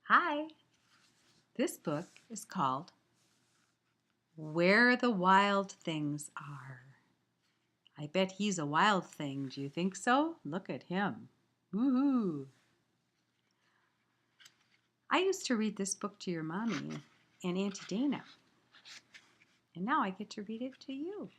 Hi. This book is called Where the Wild Things Are. I bet he's a wild thing. Do you think so? Look at him. Woohoo. I used to read this book to your mommy and Auntie Dana, and now I get to read it to you.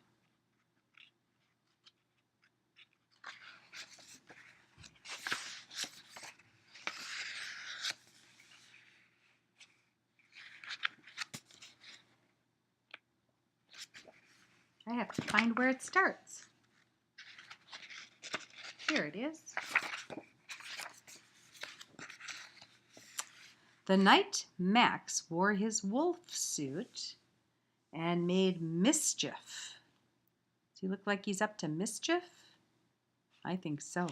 I have to find where it starts. Here it is. The night Max wore his wolf suit and made mischief. Does he look like he's up to mischief? I think so,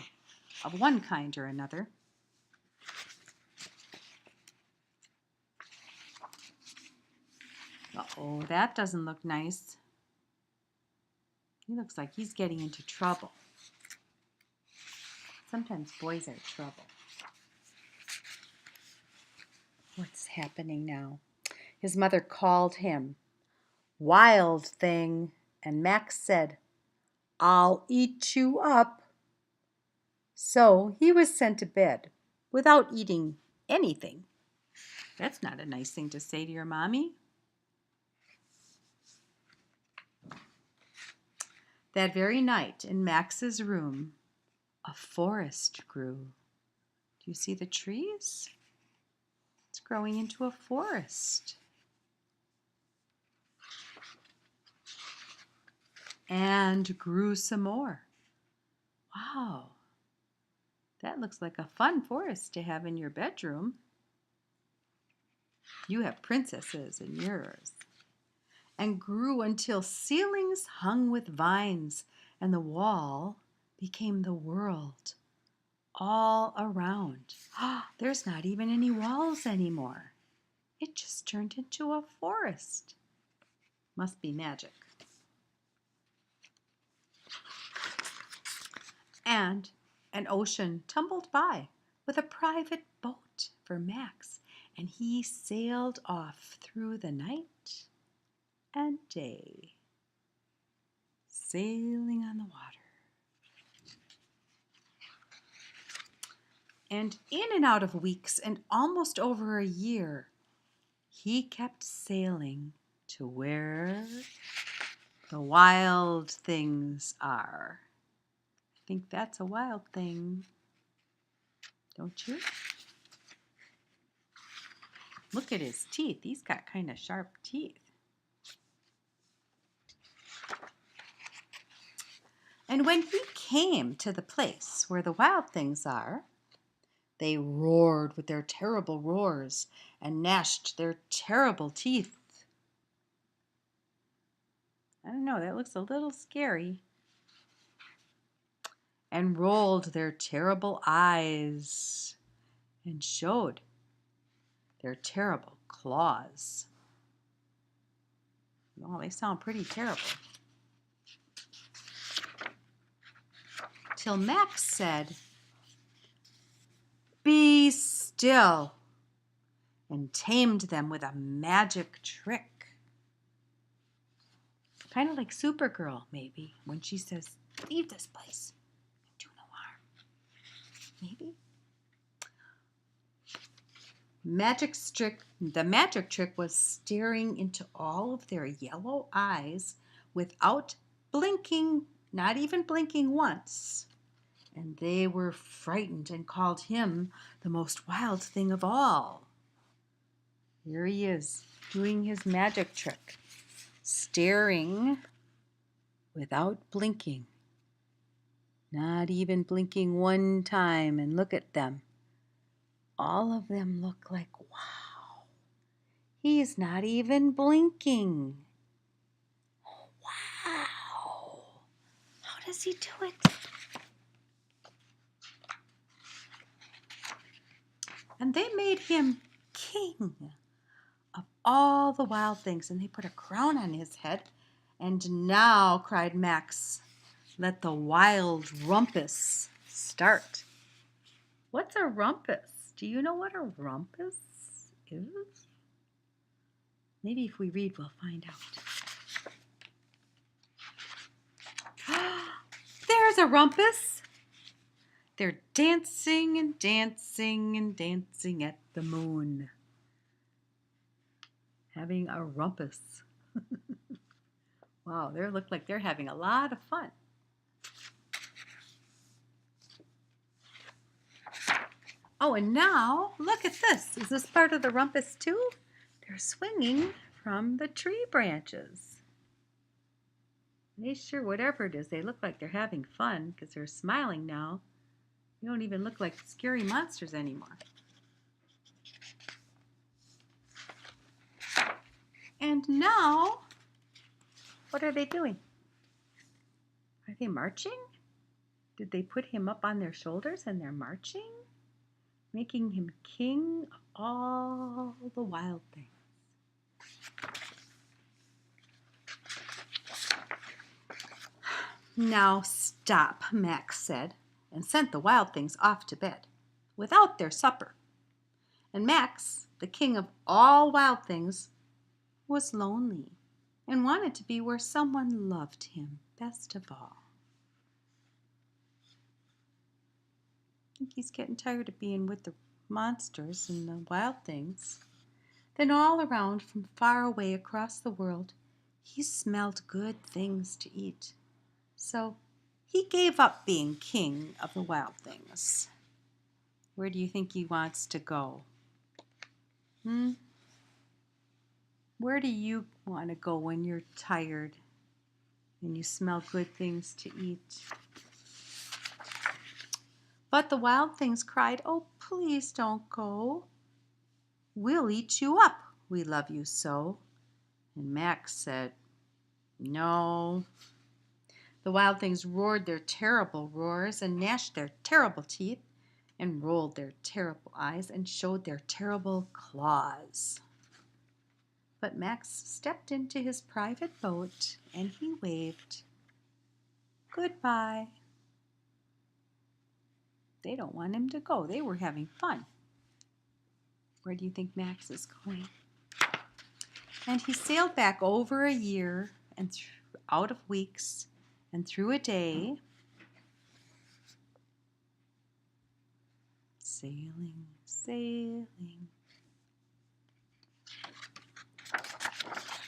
of one kind or another. Uh-oh, that doesn't look nice. He looks like he's getting into trouble. Sometimes boys are trouble. What's happening now? His mother called him Wild Thing, and Max said, "I'll eat you up." So he was sent to bed without eating anything. That's not a nice thing to say to your mommy. That very night in Max's room, a forest grew. Do you see the trees? It's growing into a forest. And grew some more. Wow, that looks like a fun forest to have in your bedroom. You have princesses in yours. And grew until ceilings hung with vines, and the wall became the world all around. There's not even any walls anymore. It just turned into a forest. Must be magic. And an ocean tumbled by with a private boat for Max, and he sailed off through the night and day, sailing on the water. And in and out of weeks and almost over a year, he kept sailing to where the wild things are. I think that's a wild thing, don't you? Look at his teeth. He's got kind of sharp teeth. And when he came to the place where the wild things are, they roared with their terrible roars and gnashed their terrible teeth. I don't know, that looks a little scary. And rolled their terrible eyes and showed their terrible claws. Oh, they sound pretty terrible. Till Max said, "Be still," and tamed them with a magic trick. Kind of like Supergirl, maybe, when she says, "Leave this place and do no harm." Maybe. The magic trick was staring into all of their yellow eyes without blinking, not even blinking once. And they were frightened and called him the most wild thing of all. Here he is, doing his magic trick, staring without blinking. Not even blinking one time, and look at them. All of them look like, wow, he's not even blinking. Wow, how does he do it? And they made him king of all the wild things, and they put a crown on his head. And now, cried Max, let the wild rumpus start. What's a rumpus? Do you know what a rumpus is? Maybe if we read, we'll find out. There's a rumpus. They're dancing and dancing and dancing at the moon. Having a rumpus. Wow, they look like they're having a lot of fun. Oh, and now, look at this. Is this part of the rumpus too? They're swinging from the tree branches. They sure, whatever it is, they look like they're having fun because they're smiling now. They don't even look like scary monsters anymore. And now, what are they doing? Are they marching? Did they put him up on their shoulders and they're marching? Making him king of all the wild things. Now stop, Max said, and sent the wild things off to bed, without their supper. And Max, the king of all wild things, was lonely and wanted to be where someone loved him best of all. I think he's getting tired of being with the monsters and the wild things. Then all around, from far away across the world, he smelled good things to eat. So he gave up being king of the wild things. Where do you think he wants to go? Where do you want to go when you're tired and you smell good things to eat? But the wild things cried, "Oh, please don't go. We'll eat you up. We love you so." And Max said, "No." The wild things roared their terrible roars and gnashed their terrible teeth and rolled their terrible eyes and showed their terrible claws. But Max stepped into his private boat and he waved goodbye. They don't want him to go. They were having fun. Where do you think Max is going? And he sailed back over a year and out of weeks and through a day, sailing, sailing,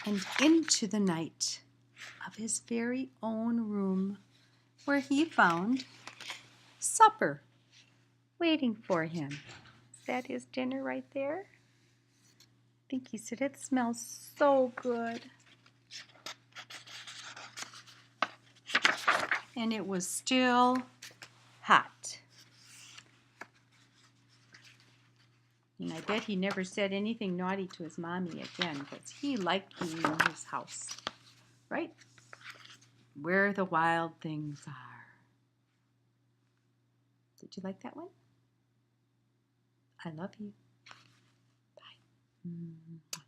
and into the night of his very own room, where he found supper waiting for him. Is that his dinner right there? I think he said it smells so good. And it was still hot. And I bet he never said anything naughty to his mommy again because he liked being in his house, right? Where the wild things are. Did you like that one? I love you. Bye.